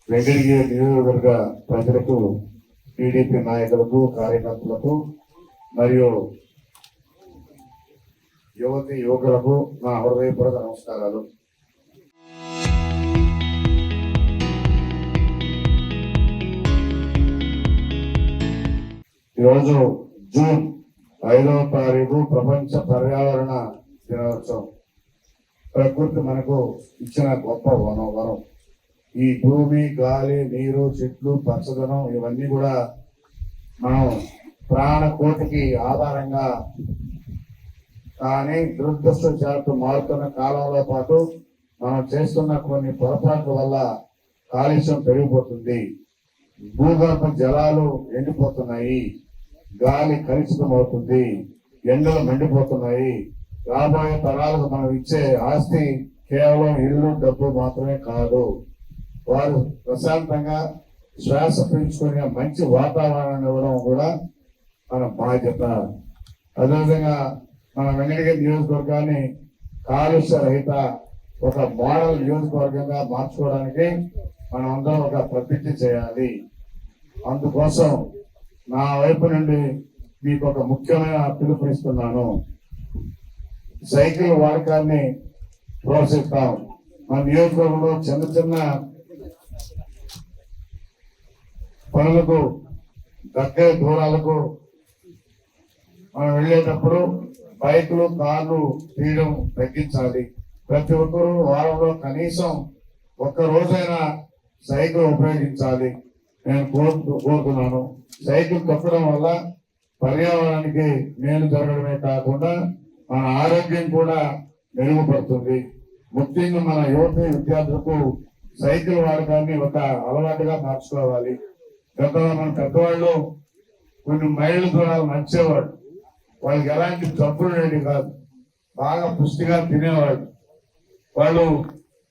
వెంకటగిరి నియోజకవర్గ ప్రజలకు, టీడీపీ నాయకులకు, కార్యకర్తలకు మరియు యువతి యువకులకు నా హృదయపూర్వక నమస్కారాలు. ఈరోజు జూన్ 5వ తారీఖు ప్రపంచ పర్యావరణ దినోత్సవం. ప్రకృతి మనకు ఇచ్చిన గొప్ప వరం. ఈ భూమి, గాలి, నీరు, చెట్లు, పచ్చదనం ఇవన్నీ కూడా మనం ప్రాణకోటికి ఆధారంగా. కానీ దురదృష్టవశాత్తు మారుతున్న కాలంలో పాటు మనం చేస్తున్న కొన్ని పొరపాట్ల వల్ల కాలుష్యం పెరిగిపోతుంది. భూగర్భ జలాలు ఎండిపోతున్నాయి, గాలి కలుషితమవుతుంది, ఎండలు మండిపోతున్నాయి. రాబోయే తరాలకు మనం ఇచ్చే ఆస్తి కేవలం ఇల్లు, డబ్బు మాత్రమే కాదు. వారు ప్రశాంతంగా శ్వాస పీల్చుకునే మంచి వాతావరణాన్ని ఇవ్వడం కూడా మన బాధ్యత. అదేవిధంగా మన వెంకటగిరి నియోజకవర్గాన్ని కాలుష్య రహిత ఒక మోడల్ నియోజకవర్గంగా మార్చుకోవడానికి మనం అందరం ఒక ప్రతిజ్ఞ చేయాలి. అందుకోసం నా వైపు నుండి మీకు ఒక ముఖ్యమైన పిలుపునిస్తున్నాను. సైకిల్ వాడకాన్ని ప్రోత్సహిస్తాం. మన నియోజకవర్గంలో చిన్న చిన్న పనులకు, దగ్గర దూరాలకు మనం వెళ్ళేటప్పుడు బైకులు, కార్లు తీయడం తగ్గించాలి. ప్రతి ఒక్కరూ వారంలో కనీసం ఒక్క రోజైనా సైకిల్ ఉపయోగించాలి నేను కోరుతున్నాను. సైకిల్ తొక్కడం వల్ల పర్యావరణానికి మేలు జరగడమే కాకుండా మన ఆరోగ్యం కూడా మెరుగుపడుతుంది. ముఖ్యంగా మన యువత విద్యార్థులకు సైకిల్ వాడకాన్ని ఒక అలవాటుగా మార్చుకోవాలి. గతంలో మన పెద్దవాళ్ళు కొన్ని మైళ్ళ దూరాలు నడిచేవాడు. వాళ్ళకి ఎలాంటి జబ్బులు ఉండేవి కాదు, బాగా పుష్టిగా తినేవాడు. వాళ్ళు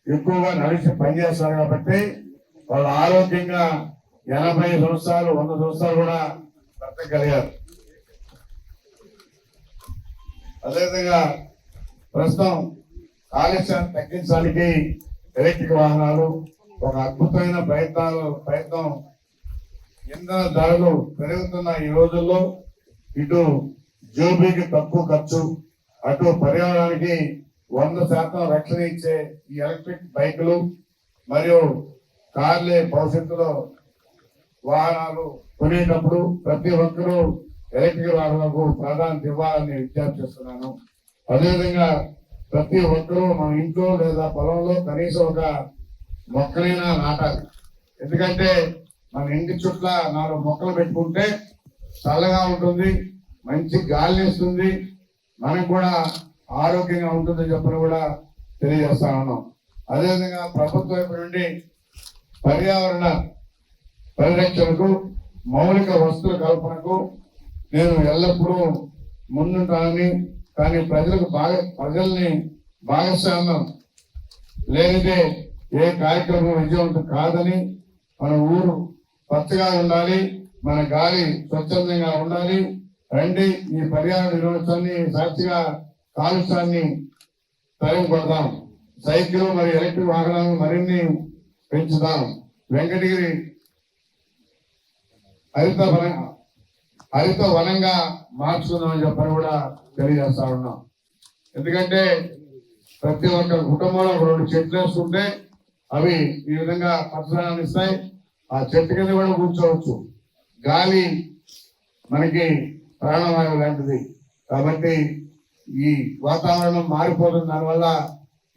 ఎక్కువగా నడిచి పనిచేస్తారు కాబట్టి వాళ్ళు ఆరోగ్యంగా 80 సంవత్సరాలు 100 సంవత్సరాలు కూడా బ్రతకగలిగారు. అదేవిధంగా ప్రస్తుతం కాలుష్యాన్ని తగ్గించడానికి ఎలక్ట్రిక్ వాహనాలు ఒక అద్భుతమైన ప్రయత్నం. ఇంధన ధరలు పెరుగుతున్న ఈ రోజుల్లో ఇటు జోబీకి తక్కువ ఖర్చు, అటు పర్యావరణానికి 100% రక్షణ ఇచ్చే ఈ ఎలక్ట్రిక్ బైకులు మరియు కార్లే భవిష్యత్తులో వాహనాలు కొనేటప్పుడు ప్రతి ఒక్కరూ ఎలక్ట్రిక్ వాహనాలకు ప్రాధాన్యత ఇవ్వాలని విజ్ఞప్తి చేస్తున్నాను. అదేవిధంగా ప్రతి ఒక్కరూ మన ఇంట్లో లేదా పొలంలో కనీసం ఒక మొక్కలైనా నాటాలి. ఎందుకంటే మన ఇంటి చుట్ల 4 మొక్కలు పెట్టుకుంటే చల్లగా ఉంటుంది, మంచి గాలి ఇస్తుంది, మనకు కూడా ఆరోగ్యంగా ఉంటుందని చెప్పని కూడా తెలియజేస్తా ఉన్నాం. అదేవిధంగా ప్రభుత్వం వైపు నుండి పర్యావరణ పరిరక్షణకు, మౌలిక వస్తువుల కల్పనకు నేను ఎల్లప్పుడూ ముందుంటానని, కానీ ప్రజల్ని భాగస్వామ్యం లేనిదే ఏ కార్యక్రమం విజయవంతం కాదని, మన ఊరు పచ్చగా ఉండాలి, మన గాలి స్వచ్ఛందంగా ఉండాలి. రండి, ఈ పర్యావరణ దినోత్సవాన్ని సాక్షిగా కాలుష్యాన్ని తరిమి కొడదాం. సైకిల్ మరియు ఎలక్ట్రిక్ వాహనాలను మరిన్ని పెంచుదాం. వెంకటగిరి హరిత వనంగా మార్చుకుందామని చెప్పని కూడా తెలియజేస్తా ఉన్నాం. ఎందుకంటే ప్రతి ఒక్క కుటుంబంలో 2 చెట్లు వేసుకుంటే అవి ఈ విధంగా పచ్చదనాన్ని ఇస్తాయి. ఆ చెట్టు కింద కూడా కూర్చోవచ్చు. గాలి మనకి ప్రాణవాయువు లాంటిది. కాబట్టి ఈ వాతావరణం మారిపోతుంది. దానివల్ల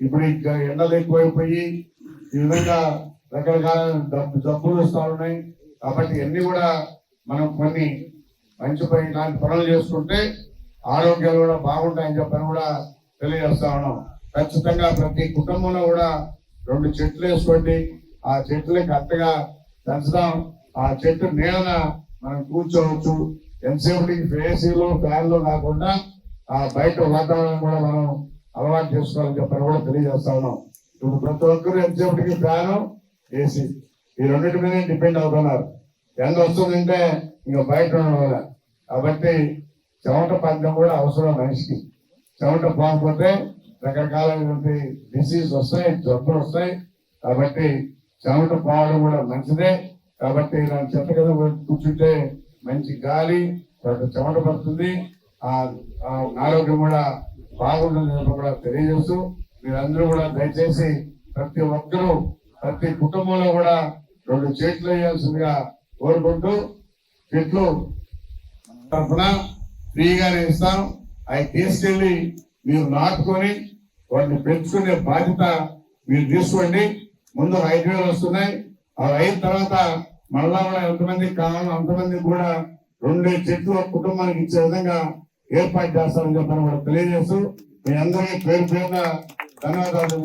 ఇప్పుడు ఎండలు ఎక్కువైపోయి ఈ విధంగా రకరకాల జబ్బులు వస్తూ ఉన్నాయి. కాబట్టి ఇవన్నీ కూడా మనం కొన్ని మంచి ఇలాంటి పనులు చేసుకుంటే ఆరోగ్యాలు కూడా బాగుంటాయని చెప్పని కూడా తెలియజేస్తా ఉన్నాం. ఖచ్చితంగా ప్రతి కుటుంబంలో కూడా 2 చెట్లు వేసుకోండి. ఆ చెట్లకి అట్టగా పెంచుదాం. ఆ చెట్టు నీడన మనం కూర్చోవచ్చు. ఎంతసేపటికి ఏసీలు, ఫ్యాన్లు కాకుండా ఆ బయట వాతావరణం కూడా మనం అలవాటు చేసుకోవాలని చెప్పని కూడా తెలియజేస్తా ఉన్నాం. ఇప్పుడు ప్రతి ఒక్కరు ఎంతసేపటికి ఫ్యాను, ఏసీ ఈ రెండింటి మీదే డిపెండ్ అవుతున్నారు. ఎండ వస్తుందంటే ఇంకా బయట ఉండడం వల్ల. కాబట్టి చెమట పడడం కూడా అవసరం మనిషికి. చెమట పోకపోతే రకరకాలైనటువంటి డిసీజ్ వస్తాయి, జబ్బులు వస్తాయి. కాబట్టి చెమట పోవడం కూడా మంచిదే. కాబట్టి ఇలాంటి చెత్త కింద కూర్చుంటే మంచి గాలి, చెమట పడుతుంది, ఆ ఆరోగ్యం కూడా బాగుంటుంది కూడా తెలియజేస్తూ మీరందరూ కూడా దయచేసి ప్రతి ఒక్కరూ ప్రతి కుటుంబంలో కూడా 2 చెట్లు వేయాల్సిందిగా కోరుకుంటూ, చెట్లు తరఫున ఫ్రీగానే ఇస్తాం. అవి తీసుకెళ్లి మీరు నాటుకొని వాటిని పెంచుకునే బాధ్యత మీరు తీసుకోండి. ముందు 5,000 వస్తున్నాయి. అవి అయిన తర్వాత మళ్ళా కూడా ఎంతమందికి కావాలో అంతమందికి కూడా 2 చెట్లు కుటుంబానికి ఇచ్చే విధంగా ఏర్పాటు చేస్తారని చెప్పని కూడా తెలియజేస్తూ మీ అందరికీ పేరు పేరున ధన్యవాదాలు.